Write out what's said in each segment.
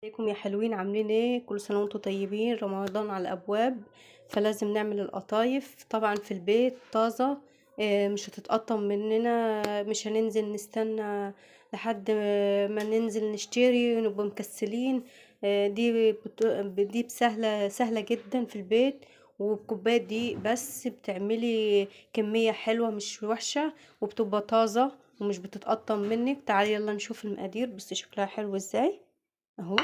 ازيكم يا حلوين؟ عاملين ايه؟ كل سنه وانتم طيبين. رمضان على الابواب، فلازم نعمل القطايف طبعا في البيت طازه. مش هتتقطم مننا، مش هننزل نستنى لحد ما ننزل نشتري ونبقى مكسلين. دي سهله جدا في البيت، وبكوبايه دي بس بتعملي كميه حلوه مش وحشه، وبتبقى طازه ومش بتتقطم منك. تعالي يلا نشوف المقادير. بس شكلها حلو ازاي اهو،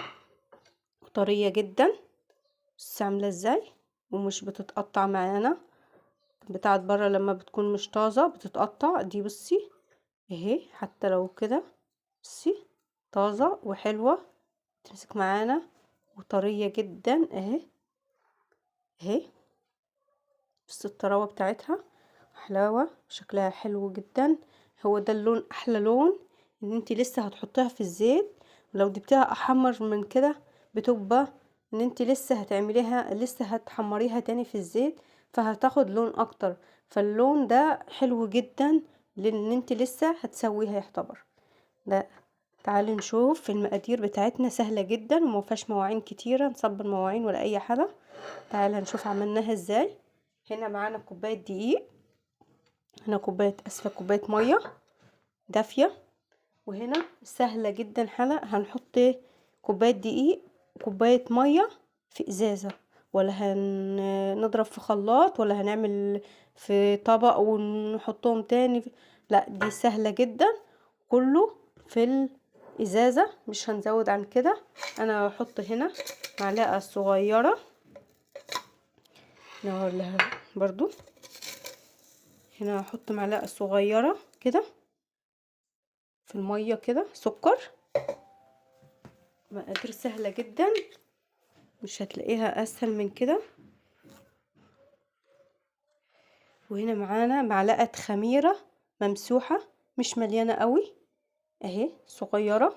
طرية جدا. بصي عاملة ازاي، ومش بتتقطع معانا. بتاعت بره لما بتكون مش طازة بتتقطع. دي بصي اهي، حتى لو كده بصي طازة وحلوة تمسك معانا وطرية جدا اهي. اهي بصي الطراوة بتاعتها، حلاوة، شكلها حلو جدا. هو ده اللون، احلى لون ان انتي لسه هتحطيها في الزيت. لو جبتيها احمر من كده بتبقى ان انتي لسه هتعمليها، لسه هتحمريها تاني في الزيت، فهتاخد لون اكتر. فاللون ده حلو جدا لان انتي لسه هتسويها يعتبر ده. تعالي نشوف المقادير بتاعتنا، سهلة جدا ومفيهاش مواعين كتيرة نصب المواعين ولا اي حاجة. تعالي نشوف عملناها ازاي. هنا معانا كوباية دقيق، هنا كوباية مية دافية. وهنا سهلة جدا حلا، هنحط كوباية دقيق وكوباية مية في ازازة، ولا هنضرب في خلاط، ولا هنعمل في طبق ونحطهم تاني لا، دي سهلة جدا كله في الازازة، مش هنزود عن كده. انا هحط هنا معلقة صغيرة نوريها برضو. هنا هحط معلقة صغيرة كده في المية كده سكر. مقادير سهلة جدا، مش هتلاقيها اسهل من كده. وهنا معانا معلقة خميرة ممسوحة، مش مليانة قوي اهي، صغيرة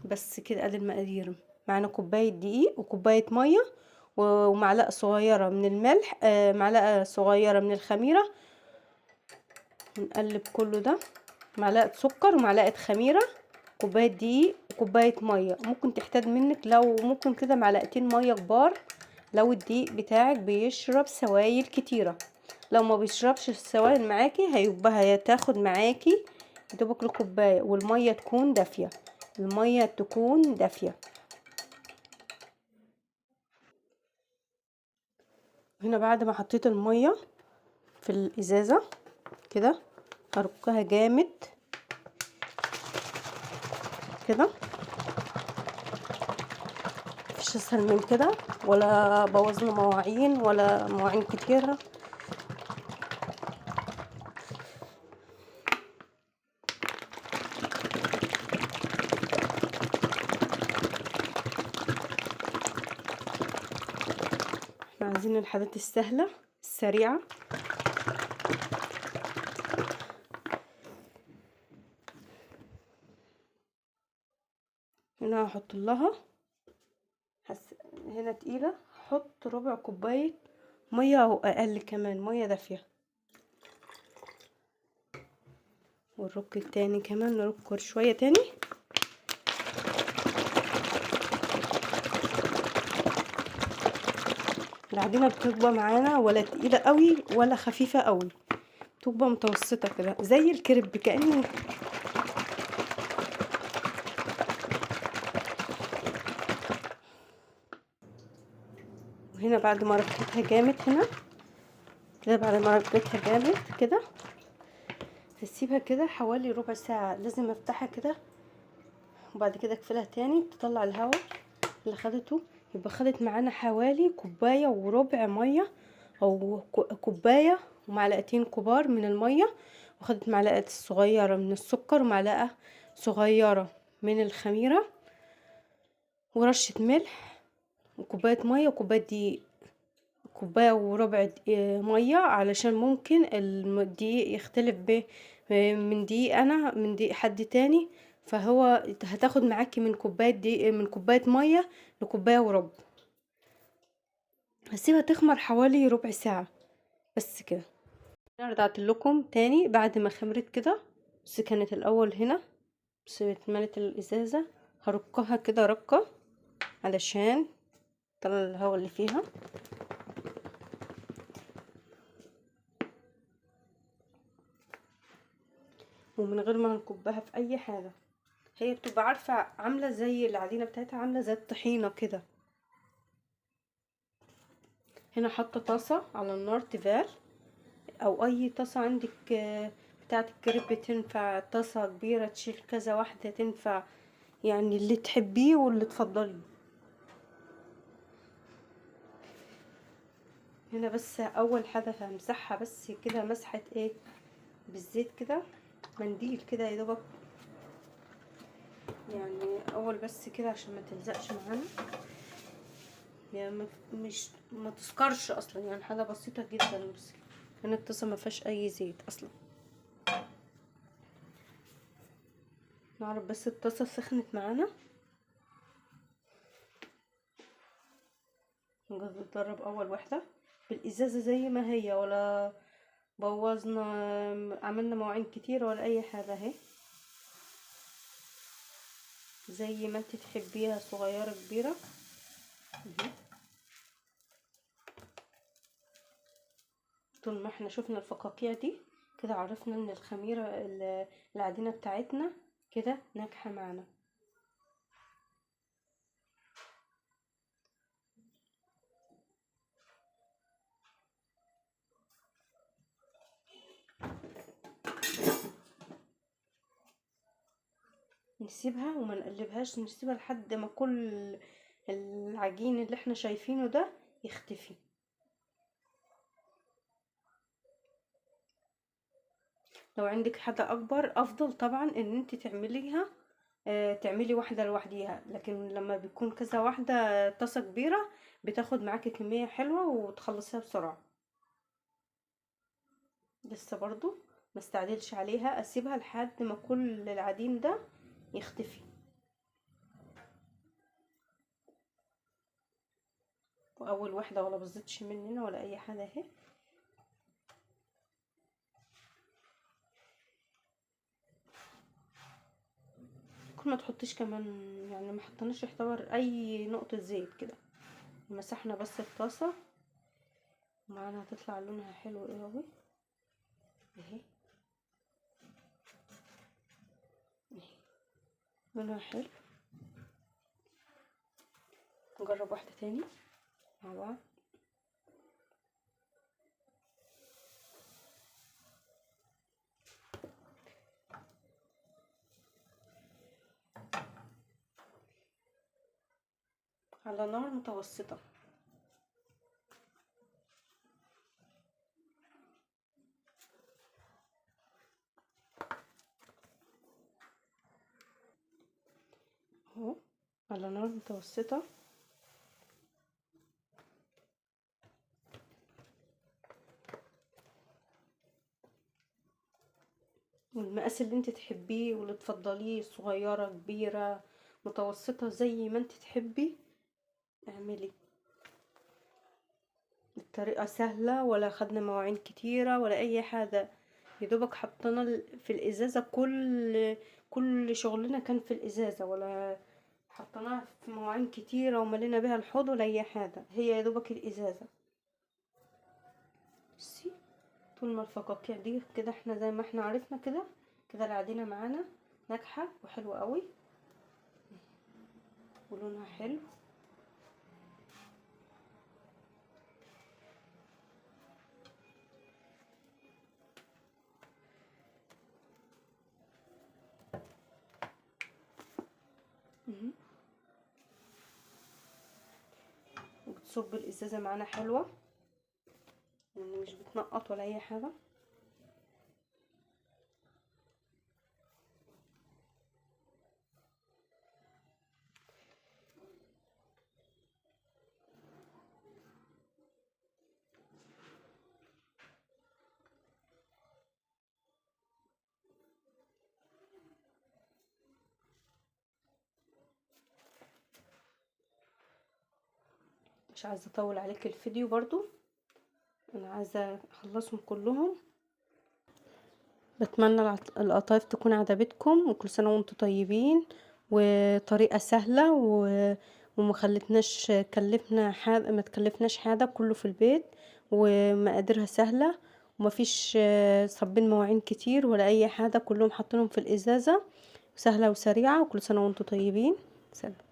بس كده. ادي المقادير، معانا كوباية دقيق وكوباية مية ومعلقة صغيرة من الملح، معلقة صغيرة من الخميرة. نقلب كله ده، معلقة سكر ومعلقة خميرة، كوباية دقيق وكوباية مية. ممكن تحتاج منك لو ممكن كده معلقتين مية كبار لو الدقيق بتاعك بيشرب سوائل كتيرة. لو ما بيشربش السوائل معاكي هيبقى هتاخد معاكي دوبك الكوباية. والمية تكون دافية، المية تكون دافية. هنا بعد ما حطيت المية في الازازة كده هركها جامد كده، مفيش اسهل من كده، ولا بوظنا مواعين ولا مواعين كتيرة. احنا عايزين الحاجات السهلة السريعة. هنا هحط لها هنا تقيلة، هحط ربع كوباية مية او اقل كمان، مية دافية. والرك التاني كمان نركه شوية تاني. العجينة بتبقى معانا ولا تقيلة قوي ولا خفيفة قوي، بتبقى متوسطة كده زي الكريب كأني. وهنا بعد ما ركيتها جامد، هنا كده بعد ما ركيتها جامد كده هسيبها كده حوالي ربع ساعة. لازم افتحها كده وبعد كده اقفلها تاني تطلع الهواء اللي خدته. يبقى خدت معانا حوالي كوباية وربع مية، او كوباية ومعلقتين كبار من المية، وخدت معلقة صغيرة من السكر ومعلقة صغيرة من الخميرة ورشة ملح وكوباية مية وكوباية دقيق، كوباية وربع مية، علشان ممكن الدقيق يختلف من دقيق انا من دقيق حد تاني. فهو هتاخد معاكي من كوباية دقيق، من كوباية مية لكوباية وربع. هسيبها تخمر حوالي ربع ساعة بس كده. انا رجعت لكم تاني بعد ما خمرت كده. بس كانت الاول هنا، بس اتملت الازازة هركها كده ركة علشان طلع الهواء اللي فيها. ومن غير ما نكبها في اي حاجة، هي بتبقى عارفة عاملة زي العجينة بتاعتها، عاملة زي الطحينة كده. هنا حاطة طاسة على النار تيفال او اي طاسة عندك بتاعة الكريب، تنفع طاسة كبيرة تشيل كذا واحدة، تنفع يعني اللي تحبيه واللي تفضليه. هنا بس اول حاجة همسحها بس كده مسحة ايه بالزيت كده، منديل كده يا دوبك، يعني اول بس كده عشان ما تلزقش معانا، يعني مش ما تسكرش اصلا، يعني حاجة بسيطة جدا. بس هنا الطاسة ما فيهاش اي زيت اصلا. نعرف بس الطاسة سخنت معانا، نجرب اول واحدة بالازازة زي ما هي، ولا بوظنا عملنا مواعين كتير ولا اي حاجة. اهي زي ما انت تحبيها، صغيرة كبيرة. طول ما احنا شفنا الفقاقيع دي كده عرفنا ان الخميرة العجينة بتاعتنا كده ناجحة معانا. نسيبها وما نقلبهاش، نسيبها لحد ما كل العجين اللي احنا شايفينه ده يختفي. لو عندك حاجة اكبر افضل طبعا ان انت تعمليها، تعملي واحدة لوحديها، لكن لما بيكون كذا واحدة طاسة كبيرة بتاخد معاكي كمية حلوة وتخلصيها بسرعة. لسه برضو ما استعجلش عليها، اسيبها لحد ما كل العجين ده يختفي. واول واحدة ولا بزتش مننا ولا اي حاجة اهي. كل ما تحطيش كمان، يعني ما حطيناش يعتبر اي نقطة زيت كده، مسحنا بس الطاسة، معانا هتطلع لونها حلو قوي اهي. اهي لونها حلو. نجرب واحدة تاني مع بعض. على نار متوسطة. اهو على نار متوسطة. والمقاس اللي انت تحبيه واللي تفضليه، صغيرة كبيرة متوسطة زي ما انت تحبي اعملي. الطريقة سهلة، ولا خدنا مواعين كتيرة ولا اي حاجة، يدوبك حطينا في الازازة، كل شغلنا كان في الازازة، ولا حطيناها في مواعين كتيرة وملينا بيها الحوض ولا اي حاجة، هي يدوبك الازازة. بصي طول ما الفقاقيع دي كده احنا زي ما احنا عرفنا كده، كده العجينة معانا ناجحة وحلوة قوي ولونها حلو. مهم. وبتصب الازازة معانا حلوة، يعني مش بتنقط ولا اي حاجة. مش عايزة اطول عليك الفيديو برضو، انا عايزة اخلصهم كلهم. بتمنى القطايف تكون عجبتكم، وكل سنة وانتم طيبين، وطريقة سهلة وما خلتناش ما تكلفناش حاجة، كله في البيت ومقاديرها سهلة ومفيش صابين مواعين كتير ولا اي حاجة، كلهم حاطينهم في الازازة، سهلة وسريعة. وكل سنة وانتم طيبين. سلام.